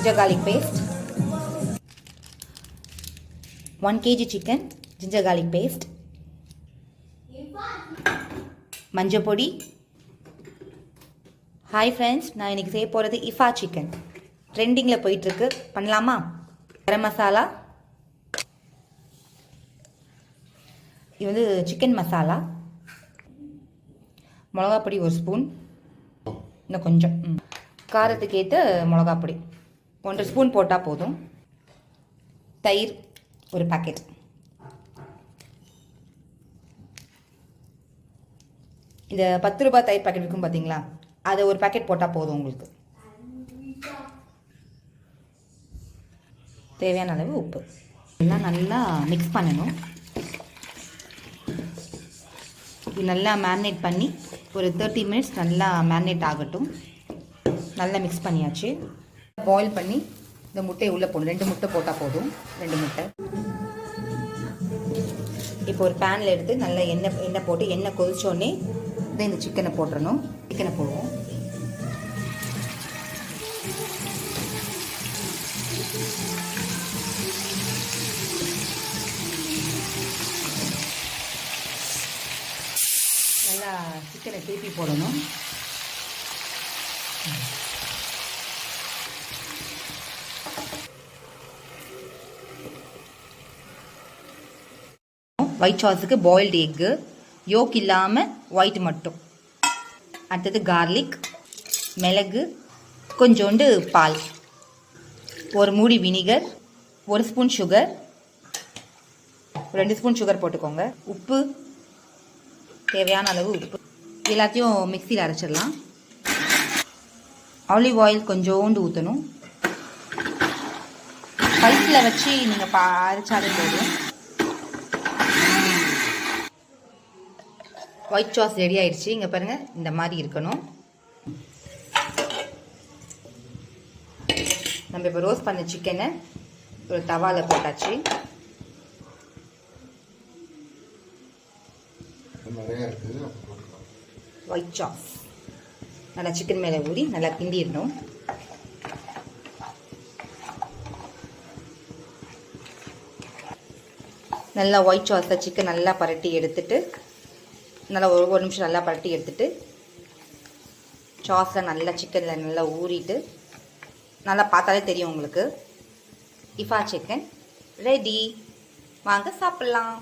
ginger garlic paste, 1 kg chicken, ginger garlic paste, மஞ்சள் பொடி. Hi friends, நான் இன்றைக்கி செய்ய போகிறது இஃபா சிக்கன். ட்ரெண்டிங்கில் போயிட்டுருக்கு, பண்ணலாமா? கரம் மசாலா, இது வந்து சிக்கன் மசாலா, மிளகாப்பொடி 1 ஸ்பூன், இன்னும் கொஞ்சம் காரத்துக்கு ஏற்ற மிளகாப்பொடி 1 ஸ்பூன் போட்டால் போதும். தயிர் 1 பாக்கெட். இந்த 10 ரூபாய் தயிர் பாக்கெட் இருக்கும் பார்த்தீங்களா, அதை 1 பாக்கெட் போட்டால் போதும் உங்களுக்கு. தேவையான அளவு உப்பு. எல்லாம் நல்லா மிக்ஸ் பண்ணணும். இது நல்லா மேரினேட் பண்ணி ஒரு 30 மினிட்ஸ் நல்லா மேரினேட் ஆகட்டும். நல்லா மிக்ஸ் பண்ணியாச்சு. பாயில் பண்ணி இந்த முட்டையை உள்ளே போடணும். 2 முட்டை போட்டால் போதும். 2 முட்டை. இப்போ ஒரு பேனில் எடுத்து நல்லா எண்ணெய் போட்டு எண்ணெய் கொதிச்சோடனே இந்த சிக்கனை போட்டுறணும். சிக்கனை போடுவோம். நல்லா சிக்கனை திருப்பி போடணும். ஒயிட் சாஸுக்கு பாயில்டு எக்கு, யோக் இல்லாமல் ஒயிட் மட்டும். அடுத்தது கார்லிக், மிளகு, கொஞ்சோண்டு பால், 1 மூடி vinegar, 1 spoon sugar, 2 spoon sugar போட்டுக்கோங்க. உப்பு, தேவையான அளவு உப்பு. எல்லாத்தையும் மிக்சியில் அரைச்சிடலாம். ஆலிவ் ஆயில் கொஞ்சோண்டு ஊற்றணும். பல்ஸில் வச்சு நீங்கள் அரைச்சாலே போதும். ஒயிட் சாஸ் ரெடி ஆயிடுச்சு. இங்கே பாருங்கள், இந்த மாதிரி இருக்கணும். நம்ம இப்போ ரோஸ்ட் பண்ண சிக்கனை ஒரு தவாவில் போட்டாச்சு. ஒயிட் சாஸ் நல்லா சிக்கன் மேலே ஊறி நல்லா கிண்டிடணும். நல்லா ஒயிட் சாஸை சிக்கன் நல்லா பரட்டி எடுத்துட்டு நல்லா ஒரு நிமிஷம் நல்லா பரட்டி எடுத்துட்டு சாஸில் நல்லா சிக்கனில் நல்லா ஊறிட்டு நல்லா பார்த்தாலே தெரியும் உங்களுக்கு. இஃபா சிக்கன் ரெடி. வாங்க சாப்பிட்லாம்.